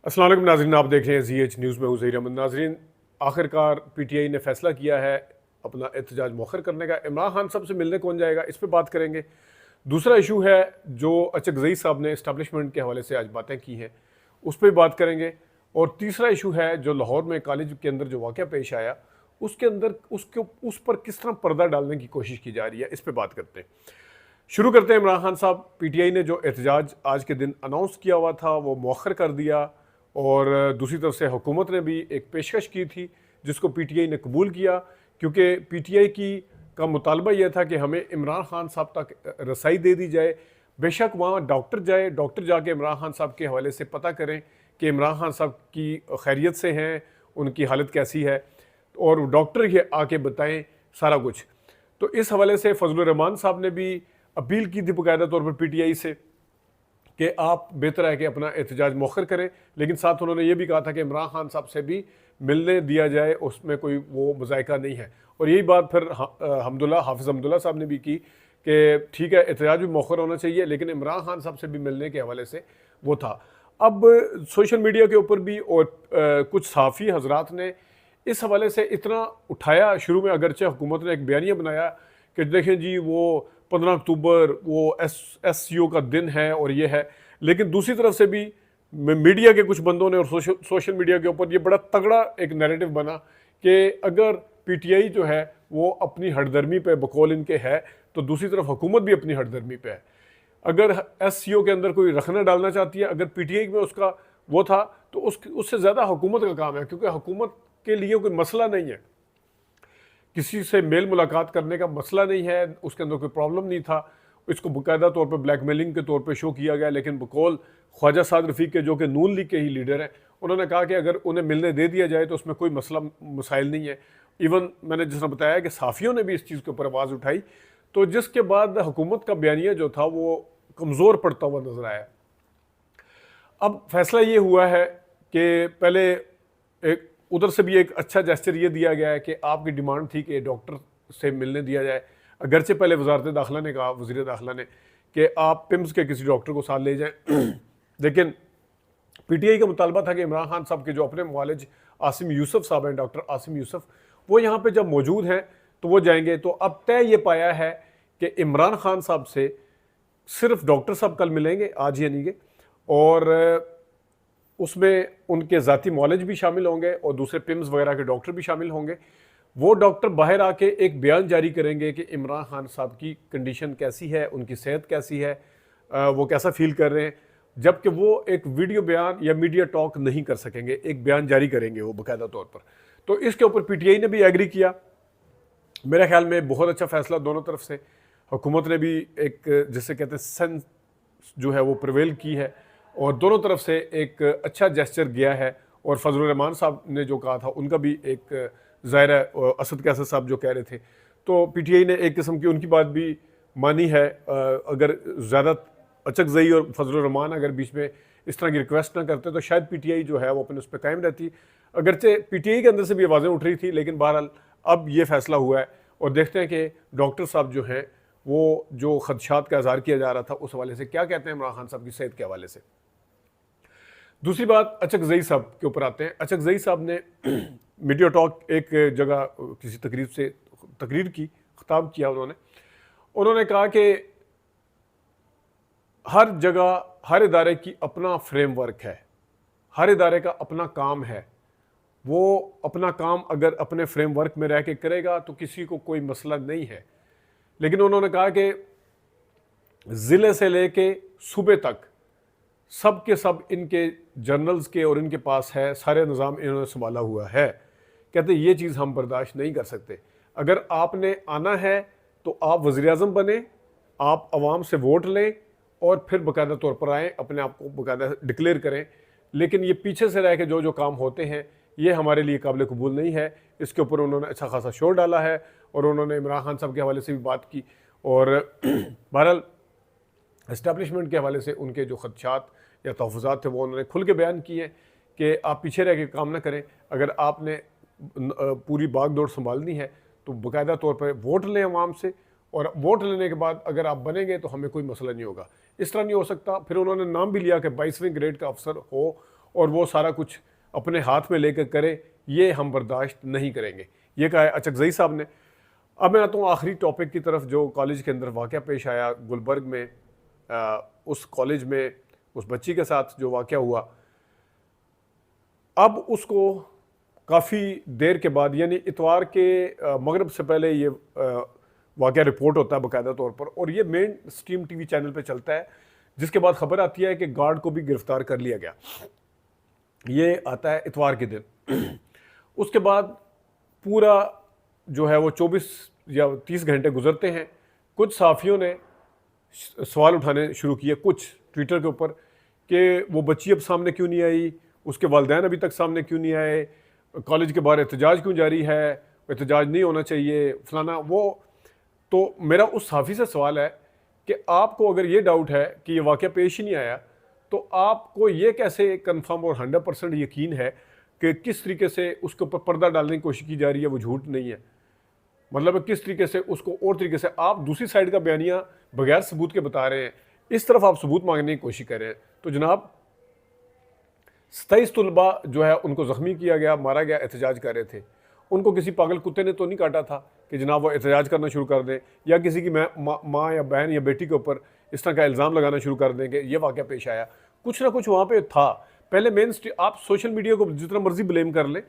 अस्सलाम वालेकुम नाज़रीन, आप देख रहे हैं ZH न्यूज़ में हूं ज़हीर अहमद। नाज़रीन, आखिरकार PTI ने फैसला किया है अपना एहतजाज मौखर करने का। इमरान खान साहब से मिलने कौन जाएगा, इस पर बात करेंगे। दूसरा इशू है जो अचकज़ई साहब ने इस्टेब्लिशमेंट के हवाले से आज बातें की हैं, उस पर बात करेंगे। और तीसरा इशू है जो लाहौर में कॉलेज के अंदर जो वाक़या पेश आया, उसके अंदर उस पर किस तरह पर्दा डालने की कोशिश की जा रही है, इस पर बात करते हैं। शुरू करते हैं। इमरान खान साहब, PTI ने जो एहतजाज आज के दिन अनाउंस किया हुआ था वो मौखर कर दिया, और दूसरी तरफ से हुकूमत ने भी एक पेशकश की थी जिसको PTI ने कबूल किया, क्योंकि PTI का मुतालबा यह था कि हमें इमरान खान साहब तक रसाई दे दी जाए। बेशक वहाँ डॉक्टर जाए, डॉक्टर जाके इमरान खान साहब के हवाले से पता करें कि इमरान खान साहब की खैरियत से हैं, उनकी हालत कैसी है, और डॉक्टर ही आके बताएं सारा कुछ। तो इस हवाले से फजलुर रहमान साहब ने भी अपील की थी बाकायदा तौर पर PTI से कि आप बेहतर है कि अपना एहतजाज मौखर करें, लेकिन साथ उन्होंने ये भी कहा था कि इमरान खान साहब से भी मिलने दिया जाए, उसमें कोई वो मज़ायका नहीं है। और यही बात फिर हाफिज़ हमदुल्ला साहब ने भी की कि ठीक है, एहतजाज भी मौखर होना चाहिए, लेकिन इमरान खान साहब से भी मिलने के हवाले से वो था। अब सोशल मीडिया के ऊपर भी और कुछ सहाफ़ी हजरात ने इस हवाले से इतना उठाया। शुरू में अगरचे हुकूमत ने एक बयानिया बनाया कि देखें जी, वो 15 अक्टूबर वो SCO का दिन है और ये है, लेकिन दूसरी तरफ से भी मीडिया के कुछ बंदों ने और सोशल मीडिया के ऊपर ये बड़ा तगड़ा एक नैरेटिव बना कि अगर PTI जो है वो अपनी हठधर्मी पे बकौल इनके है, तो दूसरी तरफ हुकूमत भी अपनी हठधर्मी पे है। अगर SCO के अंदर कोई रखना डालना चाहती है, अगर PTI में उसका वो था, तो उससे ज़्यादा हुकूमत का काम है, क्योंकि हुकूमत के लिए कोई मसला नहीं है, किसी से मेल मुलाकात करने का मसला नहीं है, उसके अंदर कोई प्रॉब्लम नहीं था। इसको बाकायदा तौर पर ब्लैकमेलिंग के तौर पर शो किया गया, लेकिन बकौल ख्वाजा साद रफ़ीक के, जो कि नून लीग के ही लीडर हैं, उन्होंने कहा कि अगर उन्हें मिलने दे दिया जाए तो उसमें कोई मसला मसाइल नहीं है। इवन मैंने जिस तरह बताया कि साफ़ियों ने भी इस चीज़ के ऊपर आवाज़ उठाई, तो जिसके बाद हुकूमत का बयानिया जो था वो कमज़ोर पड़ता हुआ नजर आया। अब फैसला ये हुआ है कि पहले एक उधर से भी एक अच्छा जेस्चर ये दिया गया है कि आपकी डिमांड थी कि डॉक्टर से मिलने दिया जाए। अगरचे पहले वजारत दाखिला ने कहा, वज़ीर दाखिला ने, कि आप PIMS के किसी डॉक्टर को साथ ले जाएं, लेकिन PTI का मुतालबा था कि इमरान खान साहब के जो अपने मुआलिज आसिम यूसुफ साहब हैं, डॉक्टर आसिम यूसुफ, वो यहाँ पे जब मौजूद हैं तो वो जाएंगे। तो अब तय ये पाया है कि इमरान खान साहब से सिर्फ डॉक्टर साहब कल मिलेंगे, आज यानी कि, और उसमें उनके ज़ाती मौलज भी शामिल होंगे और दूसरे PIMS वगैरह के डॉक्टर भी शामिल होंगे। वो डॉक्टर बाहर आके एक बयान जारी करेंगे कि इमरान खान साहब की कंडीशन कैसी है, उनकी सेहत कैसी है, वो कैसा फील कर रहे हैं, जबकि वो एक वीडियो बयान या मीडिया टॉक नहीं कर सकेंगे, एक बयान जारी करेंगे वो बाकायदा तौर पर। तो इसके ऊपर PTI ने भी एग्री किया। मेरे ख्याल में बहुत अच्छा फैसला दोनों तरफ से। हुकूमत ने भी एक, जिसे कहते हैं, सेंस जो है वो प्रिवेल की है, और दोनों तरफ से एक अच्छा जेस्चर गया है। और फजलुर रहमान साहब ने जो कहा था उनका भी एक ज़ाहिर है, असद कैसर साहब जो कह रहे थे, तो PTI ने एक किस्म की उनकी बात भी मानी है। अगर ज़्यादा अचकज़ई और फजलुर रहमान अगर बीच में इस तरह की रिक्वेस्ट ना करते तो शायद PTI जो है वो अपने उस पर कायम रहती। अगरचे PTI के अंदर से भी आवाज़ें उठ रही थी, लेकिन बहरहाल अब ये फैसला हुआ है, और देखते हैं कि डॉक्टर साहब जो हैं वो जो खदशात का इज़हार किया जा रहा था उस हवाले से क्या कहते हैं इमरान खान साहब की सेहत के हवाले से। दूसरी बात, अचकज़ई साहब के ऊपर आते हैं। अचकज़ई साहब ने मीडिया टॉक एक जगह किसी तकरीर की, खिताब किया उन्होंने कहा कि हर जगह हर इदारे की अपना फ्रेमवर्क है, हर इदारे का अपना काम है। वो अपना काम अगर अपने फ्रेमवर्क में रह के करेगा तो किसी को कोई मसला नहीं है। लेकिन उन्होंने कहा कि ज़िले से लेके सूबे तक सब के सब इनके जर्नल्स के और इनके पास है, सारे निज़ाम इन्होंने संभाला हुआ है। कहते ये चीज़ हम बर्दाश्त नहीं कर सकते। अगर आपने आना है तो आप वज़ीर-ए-आज़म बने, आप आवाम से वोट लें और फिर बाकायदा तौर पर आएँ, अपने आप को बाकायदा डिक्लेयर करें। लेकिन ये पीछे से रह के जो काम होते हैं ये हमारे लिए काबिल कबूल नहीं है। इसके ऊपर उन्होंने अच्छा खासा शोर डाला है, और उन्होंने इमरान खान साहब के हवाले से भी बात की, और बहरहाल इस्टेब्लिशमेंट के हवाले से उनके जो खदशात या तहफ़्फ़ुज़ात थे वो उन्होंने खुल के बयान किए कि आप पीछे रह के काम ना करें। अगर आपने पूरी भाग दौड़ संभालनी है तो बाकायदा तौर पर वोट लें आवाम से, और वोट लेने के बाद अगर आप बनेंगे तो हमें कोई मसला नहीं होगा। इस तरह नहीं हो सकता। फिर उन्होंने नाम भी लिया कि 22वें ग्रेड का अफसर हो और वो सारा कुछ अपने हाथ में लेकर करे, ये हम बर्दाश्त नहीं करेंगे। ये कहा है अचकज़ई साहब ने। अब मैं आता हूँ आखिरी टॉपिक की तरफ, जो कॉलेज के अंदर वाक़या पेश आया गुलबर्ग में। उस कॉलेज में उस बच्ची के साथ जो वाक़या हुआ, अब उसको काफ़ी देर के बाद, यानी इतवार के मगरिब से पहले ये वाक़या रिपोर्ट होता है बाकायदा तौर पर, और ये मेन स्ट्रीम टीवी चैनल पे चलता है, जिसके बाद खबर आती है कि गार्ड को भी गिरफ्तार कर लिया गया। ये आता है इतवार के दिन। उसके बाद पूरा जो है वो 24 या 30 घंटे गुजरते हैं। कुछ सहाफ़ियों ने सवाल उठाने शुरू किए, कुछ ट्विटर के ऊपर, कि वो बच्ची अब सामने क्यों नहीं आई, उसके वालिदैन अभी तक सामने क्यों नहीं आए, कॉलेज के बाहर एहतजाज क्यों जारी है, एहतजाज नहीं होना चाहिए, फलाना वो। तो मेरा उस सहाफ़ी से सवाल है कि आपको अगर ये डाउट है कि ये वाक़या पेश ही नहीं आया, तो आपको ये कैसे कंफर्म और 100% यकीन है कि किस तरीके से उसके ऊपर पर्दा डालने की कोशिश की जा रही है वो झूठ नहीं है? मतलब किस तरीके से उसको और तरीके से आप दूसरी साइड का बयानिया बगैर सबूत के बता रहे हैं, इस तरफ आप सबूत मांगने की कोशिश कर रहे हैं। तो जनाब 27 तलबा जो है उनको ज़ख्मी किया गया, मारा गया, एहतजाज कर रहे थे। उनको किसी पागल कुत्ते ने तो नहीं काटा था कि जनाब वो एहतजाज करना शुरू कर दें, या किसी की माँ या बहन या बेटी के ऊपर इस तरह का इल्ज़ाम लगाना शुरू कर दें कि ये वाक़या पेश आया। कुछ ना कुछ वहाँ पे था। पहले मेन आप सोशल मीडिया को जितना मर्जी ब्लेम कर लें,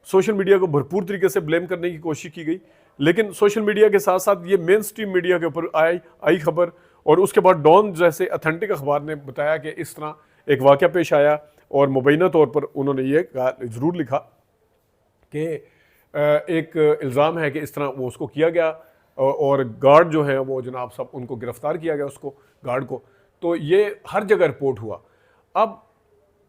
सोशल मीडिया को भरपूर तरीके से ब्लेम करने की कोशिश की गई, लेकिन सोशल मीडिया के साथ साथ ये मेन स्ट्रीम मीडिया के ऊपर आई खबर, और उसके बाद डॉन जैसे अथेंटिक अखबार ने बताया कि इस तरह एक वाक़या पेश आया, और मुबैना तौर पर उन्होंने ये ज़रूर लिखा कि एक इल्ज़ाम है कि इस तरह वो उसको किया गया, और गार्ड जो है वो जनाब सब उनको गिरफ़्तार किया गया, उसको गार्ड को। तो ये हर जगह रिपोर्ट हुआ। अब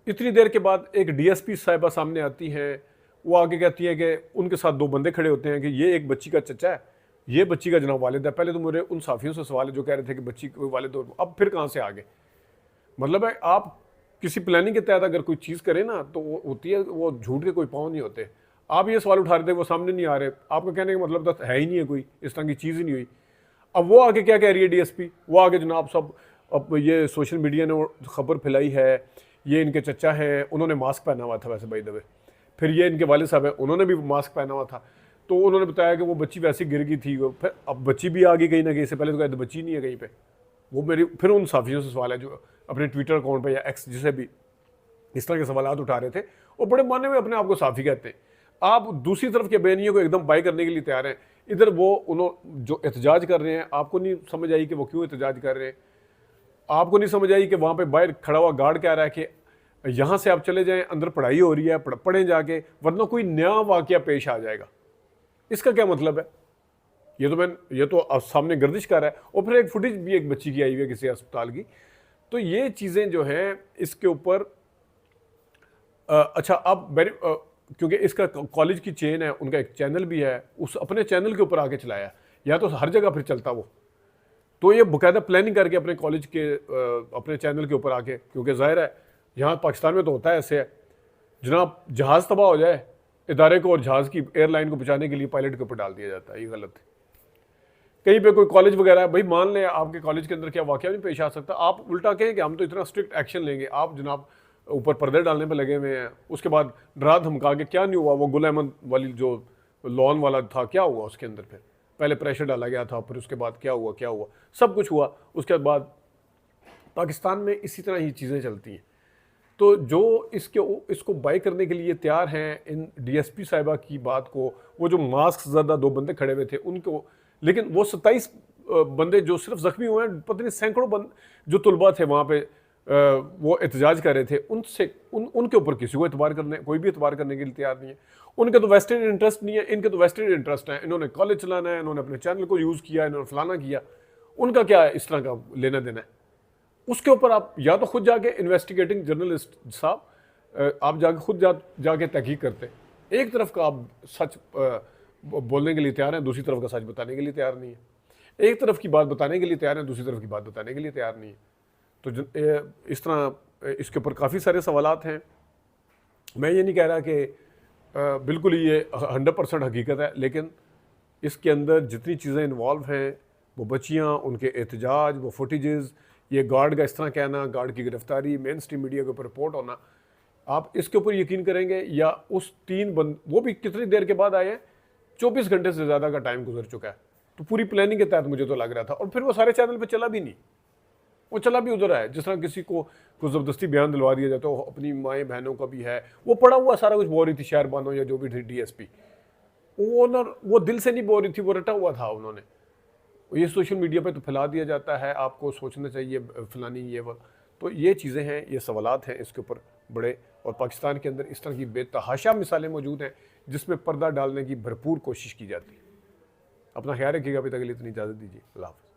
इतनी देर के बाद एक डीएसपी साहिबा सामने आती हैं, वो आगे कहती है कि उनके साथ दो बंदे खड़े होते हैं कि ये एक बच्ची का चचा है, ये बच्ची का जनाब वालिद है। पहले तो मेरे उन साफियों से सवाल है जो कह रहे थे कि बच्ची कोई वालिद, और अब फिर कहाँ से आ गए? मतलब है आप किसी प्लानिंग के तहत अगर कोई चीज़ करें ना तो वो होती है, वो झूठ के कोई पाँव नहीं होते। आप ये सवाल उठा रहे थे, वो सामने नहीं आ रहे, आपका कहने का मतलब तो है ही नहीं है, कोई इस तरह की चीज़ ही नहीं हुई। अब वो आगे क्या कह रही है डीएसपी, वो आगे जनाब सब, अब ये सोशल मीडिया ने खबर फैलाई है, ये इनके चचा हैं, उन्होंने मास्क पहना हुआ था वैसे बाय द वे, फिर ये इनके वालिद साहब हैं, उन्होंने भी मास्क पहना हुआ था। तो उन्होंने बताया कि वो बच्ची वैसे गिर गई थी, फिर अब बच्ची भी आ गई कहीं ना कहीं से, पहले तो कहते बच्ची नहीं है कहीं पे। वो मेरी फिर उन साफियों से सवाल है जो अपने ट्विटर अकाउंट पे या एक्स जिसे भी इस तरह के सवाल उठा रहे थे, और बड़े मानने में अपने आप को साफ़ी कहते हैं। आप दूसरी तरफ के बयानियों को एकदम बाई करने के लिए तैयार हैं। इधर वो उन्होंने जो एहतजाज कर रहे हैं, आपको नहीं समझ आई कि वो क्यों एहतजाज कर रहे हैं, आपको नहीं समझ आई कि वहाँ पे बाहर खड़ा हुआ गार्ड कह रहा है कि यहाँ से आप चले जाएं, अंदर पढ़ाई हो रही है, पढ़ें जाके, वरना कोई नया वाक़या पेश आ जाएगा। इसका क्या मतलब है? ये तो सामने गर्दिश कर रहा है, और फिर एक फुटेज भी एक बच्ची की आई हुई है किसी अस्पताल की। तो ये चीज़ें जो हैं इसके ऊपर अच्छा, अब क्योंकि इसका कॉलेज की चेन है, उनका एक चैनल भी है, उस अपने चैनल के ऊपर आके चलाया, या तो हर जगह फिर चलता वो, तो ये बाकायदा प्लानिंग करके अपने कॉलेज के अपने चैनल के ऊपर आके, क्योंकि जाहिर है यहाँ पाकिस्तान में तो होता है ऐसे है जनाब, जहाज़ तबाह हो जाए, इदारे को और जहाज़ की एयरलाइन को बचाने के लिए पायलट के ऊपर डाल दिया जाता है। ये गलत है। कहीं पे कोई कॉलेज वगैरह है, भाई मान लें आपके कॉलेज के अंदर क्या वाक़या नहीं पेश आ सकता, आप उल्टा कहें कि हम तो इतना स्ट्रिक्ट एक्शन लेंगे, आप जनाब ऊपर पर्दे डालने पे लगे हुए हैं। उसके बाद डरा धमका के क्या नहीं हुआ, वो गुल अहमद वाली जो लॉन वाला था, क्या हुआ उसके अंदर? फिर पहले प्रेशर डाला गया था, फिर उसके बाद क्या हुआ, सब कुछ हुआ। उसके बाद पाकिस्तान में इसी तरह ही चीज़ें चलती हैं। तो जो इसको बाय करने के लिए तैयार हैं इन डीएसपी साहिबा की बात को, वो जो मास्क ज़्यादा दो बंदे खड़े हुए थे उनको, लेकिन वो 27 बंदे जो सिर्फ ज़ख्मी हुए हैं, पता नहीं सैकड़ों जो तलबा थे वहाँ पे वो एहतजाज कर रहे थे, उनके ऊपर किसी को कोई भी एतबार करने के लिए तैयार नहीं है। उनके तो वेस्टेड इंटरेस्ट नहीं है, इनके तो वेस्टेड इंटरेस्ट है। इन्होंने कॉलेज चलाना है, इन्होंने अपने चैनल को यूज़ किया, इन्होंने फलाना किया, उनका क्या इस तरह का लेना देना है? उसके ऊपर आप या तो खुद जाके इन्वेस्टिगेटिंग जर्नलिस्ट साहब आप जाके खुद जाके तहकीक करते हैं। एक तरफ का आप सच बोलने के लिए तैयार हैं, दूसरी तरफ का सच बताने के लिए तैयार नहीं है। एक तरफ की बात बताने के लिए तैयार हैं, दूसरी तरफ की बात बताने के लिए तैयार नहीं है। तो इस तरह इसके ऊपर काफ़ी सारे सवालात हैं। मैं ये नहीं कह रहा कि बिल्कुल ही ये 100% हकीकत है, लेकिन इसके अंदर जितनी चीज़ें इन्वॉल्व हैं, वो बच्चियाँ, उनके एहतजाज, वो फुटेजेस, ये गार्ड का इस तरह कहना, गार्ड की गिरफ्तारी, मेन स्ट्रीम मीडिया के ऊपर रिपोर्ट होना, आप इसके ऊपर यकीन करेंगे या उस तीन बंद, वो भी कितनी देर के बाद आए हैं, 24 घंटे से ज़्यादा का टाइम गुजर चुका है। तो पूरी प्लानिंग के तहत मुझे तो लग रहा था, और फिर वो सारे चैनल पे चला भी नहीं, वो चला भी उधर है। जिस तरह किसी को ज़बरदस्ती बयान दिलवा दिया जाता है, तो अपनी माएँ बहनों का भी है, वो पड़ा हुआ सारा कुछ बोल रही थी शहर बानो या जो भी थी DSP, वो ना वो दिल से नहीं बोल रही थी, वो रटा हुआ था उन्होंने। ये सोशल मीडिया पे तो फैला दिया जाता है, आपको सोचना चाहिए फलानी ये वो। तो ये चीज़ें हैं, ये सवालात हैं इसके ऊपर बड़े। और पाकिस्तान के अंदर इस तरह की बेतहाशा मिसालें मौजूद हैं जिसमें पर्दा डालने की भरपूर कोशिश की जाती है। अपना ख्याल रखिएगा, अभी तक के लिए इतनी इजाज़त दीजिए। अल्लाह हाफ़िज़।